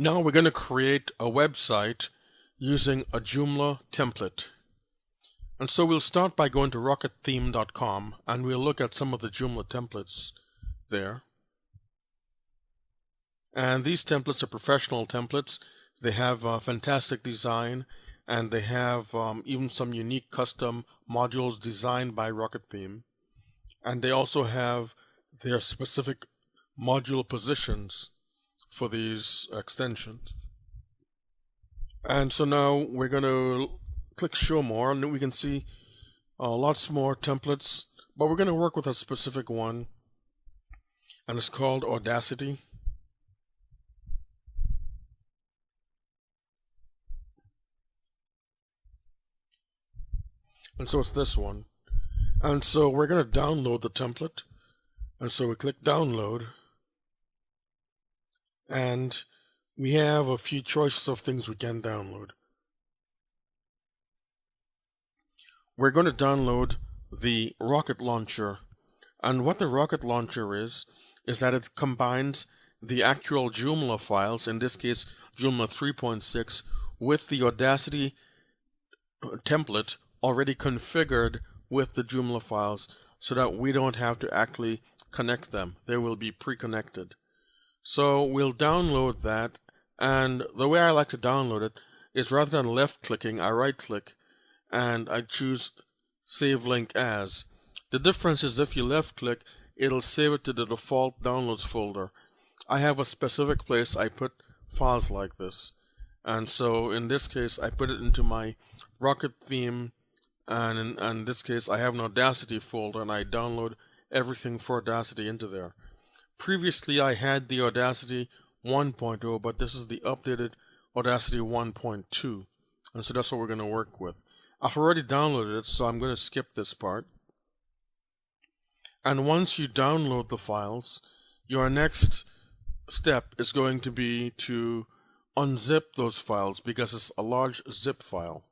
Now we're going to create a website using a Joomla template. And so we'll start by going to rockettheme.com and we'll look at some of the Joomla templates there. And these templates are professional templates. They have fantastic design, and they have even some unique custom modules designed by Rocket Theme. And they also have their specific module positions for these extensions. And so now we're going to click Show More, and we can see lots more templates, but we're going to work with a specific one, and it's called Audacity. And so it's this one. And so we're going to download the template. And so we click Download. And we have a few choices of things we can download. We're going to download the Rocket Launcher. And what the Rocket Launcher is that it combines the actual Joomla files, in this case Joomla 3.6, with the Audacity template already configured with the Joomla files, so that we don't have to actually connect them. They will be pre-connected. So we'll download that, and the way I like to download it is rather than left clicking, I right click and I choose Save Link As. The difference is if you left click, it'll save it to the default downloads folder. I have a specific place I put files like this, and so in this case I put it into my Rocket Theme, and in this case I have an Audacity folder, and I download everything for Audacity into there. Previously I had the Audacity 1.0, but this is the updated Audacity 1.2, and so that's what we're going to work with. I've already downloaded it, so I'm going to skip this part. And once you download the files, your next step is going to be to unzip those files, because it's a large zip file.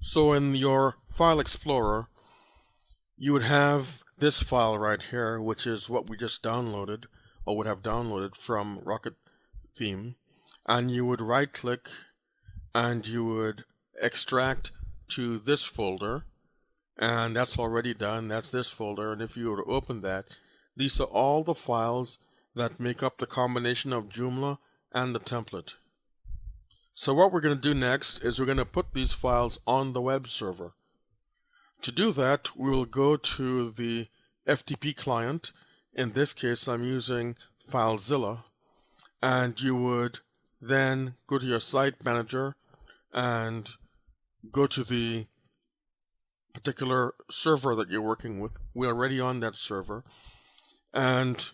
So in your File Explorer, you would have this file right here, which is what we just downloaded, or would have downloaded from Rocket Theme, and you would right click and you would extract to this folder, and that's already done. That's this folder, and if you were to open that, these are all the files that make up the combination of Joomla and the template. So what we're going to do next is we're going to put these files on the web server. To do that, we will go to the FTP client. In this case, I'm using FileZilla, and you would then go to your site manager and go to the particular server that you're working with. We're already on that server, and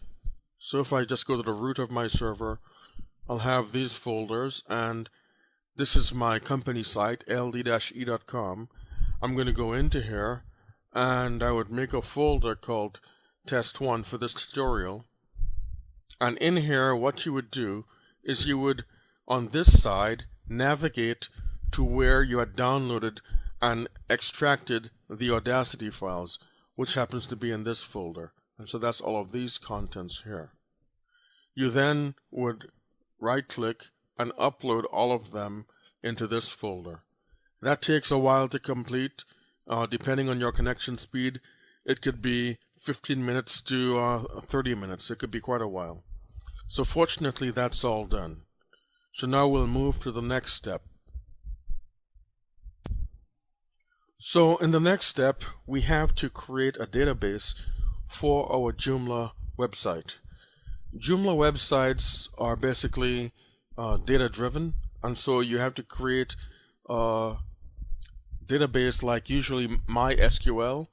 so if I just go to the root of my server, I'll have these folders, and this is my company site, ld-e.com. I'm going to go into here, and I would make a folder called Test1 for this tutorial. And in here, what you would do is you would, on this side, navigate to where you had downloaded and extracted the Audacity files, which happens to be in this folder. And so that's all of these contents here. You then would right-click and upload all of them into this folder. That takes a while to complete. Depending on your connection speed, it could be 15 minutes to 30 minutes. It could be quite a while. So fortunately, that's all done. So now we'll move to the next step. So in the next step, we have to create a database for our Joomla website. Joomla websites are basically data-driven, and so you have to create a database like usually MySQL,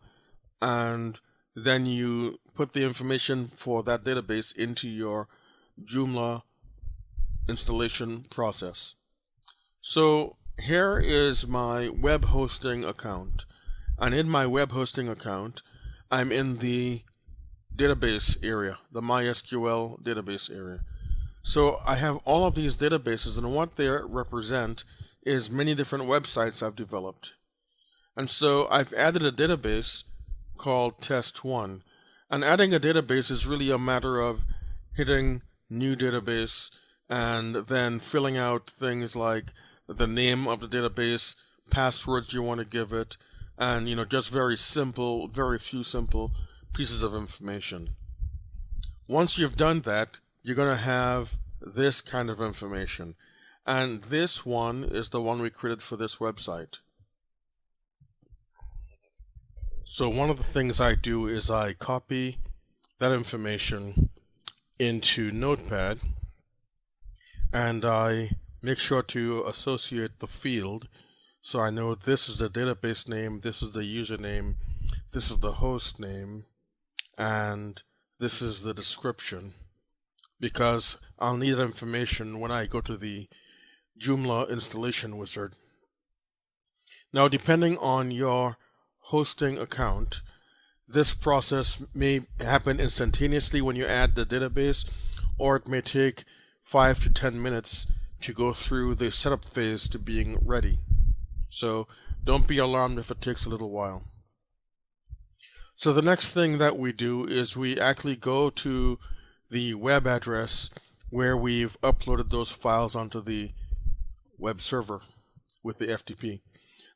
and then you put the information for that database into your Joomla installation process. So here is my web hosting account, and in my web hosting account I'm in the database area, the MySQL database area. So I have all of these databases, and what they represent is many different websites I've developed. And so I've added a database called Test1. And adding a database is really a matter of hitting new database, and then filling out things like the name of the database, passwords you want to give it, and just very few simple pieces of information. Once you've done that, you're going to have this kind of information. And this one is the one we created for this website. So one of the things I do is I copy that information into Notepad, and I make sure to associate the field so I know this is the database name, this is the username, this is the host name, and this is the description, because I'll need that information when I go to the Joomla installation wizard. Now, depending on your hosting account, this process may happen instantaneously when you add the database, or it may take 5 to 10 minutes to go through the setup phase to being ready. So don't be alarmed if it takes a little while. So the next thing that we do is we actually go to the web address where we've uploaded those files onto the web server with the FTP.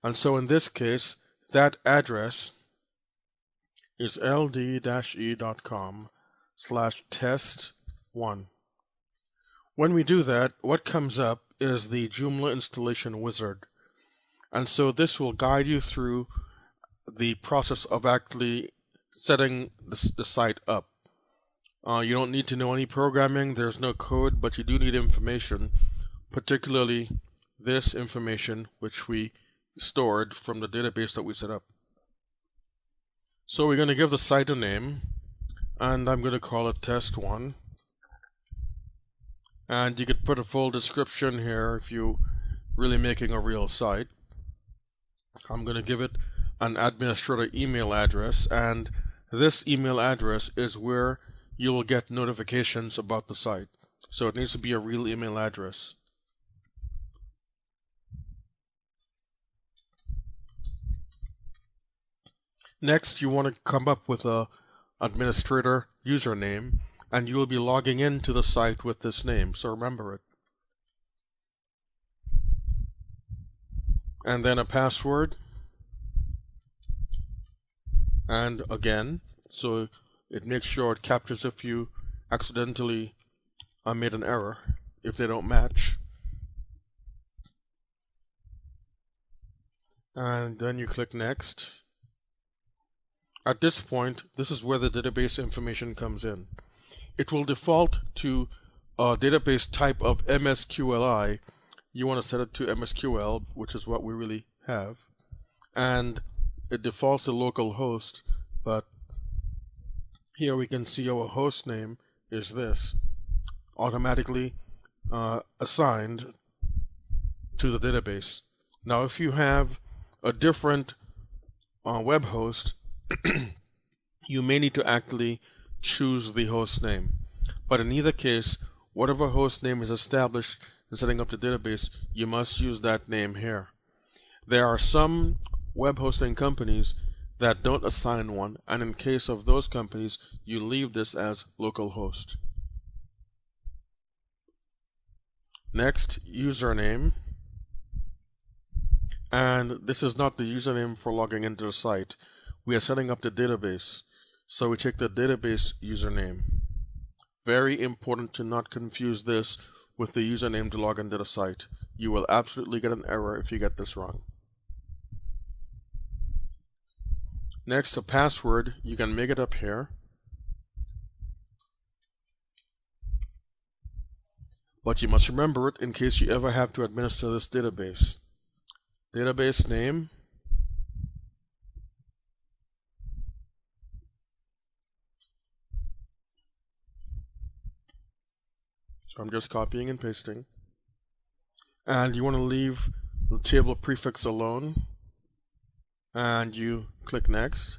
And so in this case, that address is ld-e.com/test1. When we do that, what comes up is the Joomla installation wizard. And so this will guide you through the process of actually setting the site up. You don't need to know any programming, there's no code, but you do need information, particularly this information which we stored from the database that we set up. So we're going to give the site a name, and I'm going to call it test1. And you could put a full description here if you're really making a real site. I'm going to give it an administrator email address, and this email address is where you will get notifications about the site. So it needs to be a real email address. Next, you want to come up with a administrator username, and you will be logging into the site with this name, so remember it. And then a password. And again, so it makes sure it captures if you accidentally made an error, if they don't match. And then you click next. At this point, this is where the database information comes in. It will default to a database type of MSQLi. You want to set it to MSQL, which is what we really have. And it defaults to localhost, but here we can see our host name is this, automatically assigned to the database. Now, if you have a different web host, you may need to actually choose the host name. But in either case, whatever host name is established in setting up the database, you must use that name here. There are some web hosting companies that don't assign one, and in case of those companies, you leave this as localhost. Next, username. And this is not the username for logging into the site. We are setting up the database, so we take the database username. Very important to not confuse this with the username to log into the site. You will absolutely get an error if you get this wrong. Next, a password. You can make it up here. But you must remember it in case you ever have to administer this database. Database name. So I'm just copying and pasting. And you want to leave the table prefix alone. And you click next.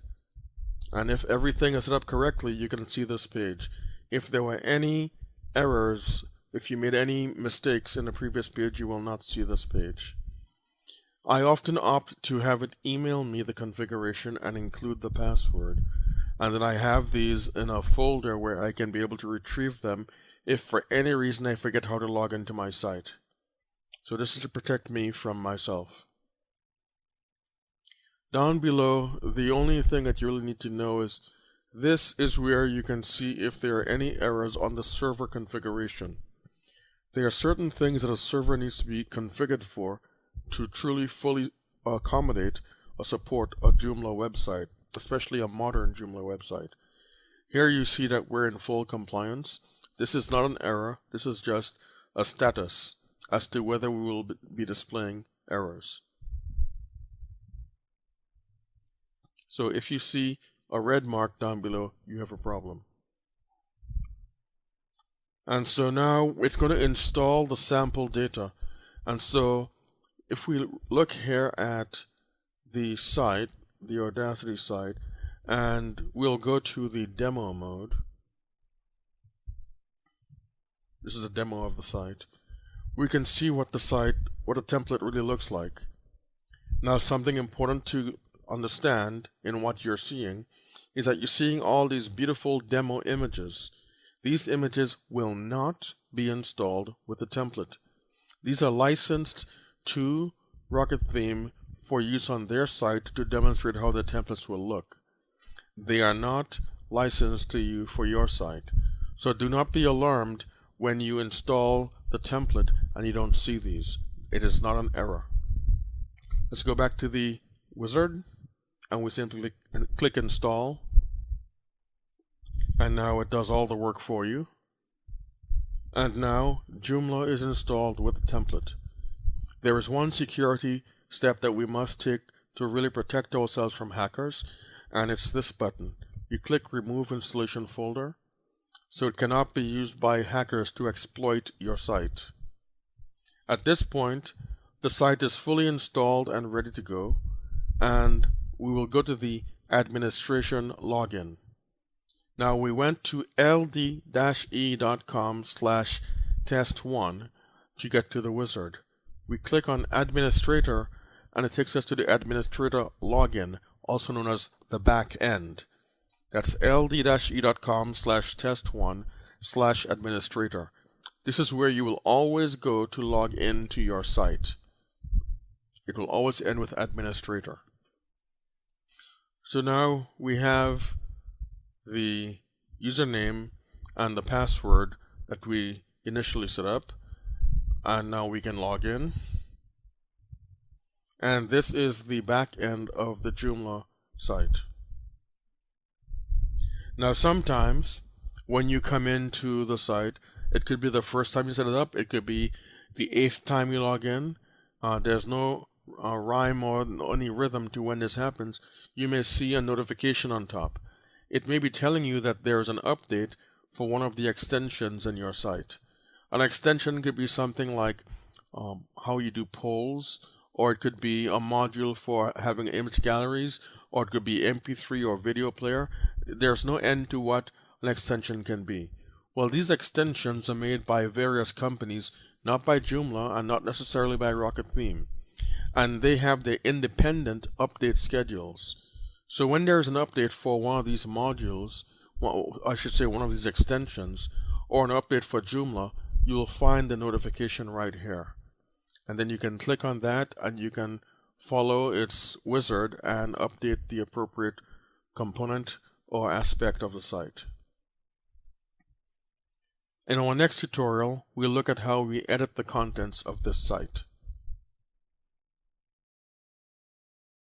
And if everything is set up correctly, you can see this page. If there were any errors, if you made any mistakes in the previous page, you will not see this page. I often opt to have it email me the configuration and include the password. And then I have these in a folder where I can be able to retrieve them if for any reason I forget how to log into my site. So this is to protect me from myself. Down below, the only thing that you really need to know is this is where you can see if there are any errors on the server configuration. There are certain things that a server needs to be configured for to truly fully accommodate or support a Joomla website, especially a modern Joomla website. Here you see that we're in full compliance. This is not an error, this is just a status as to whether we will be displaying errors. So if you see a red mark down below, you have a problem. And so now it's going to install the sample data. And so if we look here at the site, the Audacity site, and we'll go to the demo mode. This is a demo of the site. We can see what the template really looks like. Now, something important to understand in what you're seeing is that you're seeing all these beautiful demo images. These images will not be installed with the template. These are licensed to Rocket Theme for use on their site to demonstrate how the templates will look. They are not licensed to you for your site. So do not be alarmed when you install the template and you don't see these. It is not an error. Let's go back to the wizard and we simply click install. And now it does all the work for you. And now Joomla is installed with the template. There is one security step that we must take to really protect ourselves from hackers, and it's this button. You click remove installation folder, so it cannot be used by hackers to exploit your site. At this point, the site is fully installed and ready to go, and we will go to the administration login. Now we went to ld-e.com/test1 to get to the wizard. We click on administrator and it takes us to the administrator login, also known as the back end. That's ld-e.com/test1/administrator. This is where you will always go to log into your site. It will always end with administrator. So now we have the username and the password that we initially set up, and now we can log in. And this is the back end of the Joomla site. Now sometimes when you come into the site, it could be the first time you set it up, it could be the 8th time you log in. There's no rhyme or any rhythm to when this happens. You may see a notification on top. It may be telling you that there is an update for one of the extensions in your site. An extension could be something like how you do polls, or it could be a module for having image galleries, or it could be MP3 or video player. There's no end to what an extension can be. Well, these extensions are made by various companies, not by Joomla and not necessarily by Rocket Theme. And they have their independent update schedules. So when there's an update for one of these modules, well, I should say one of these extensions, or an update for Joomla, you will find the notification right here. And then you can click on that and you can follow its wizard and update the appropriate component or aspect of the site. In our next tutorial, we'll look at how we edit the contents of this site.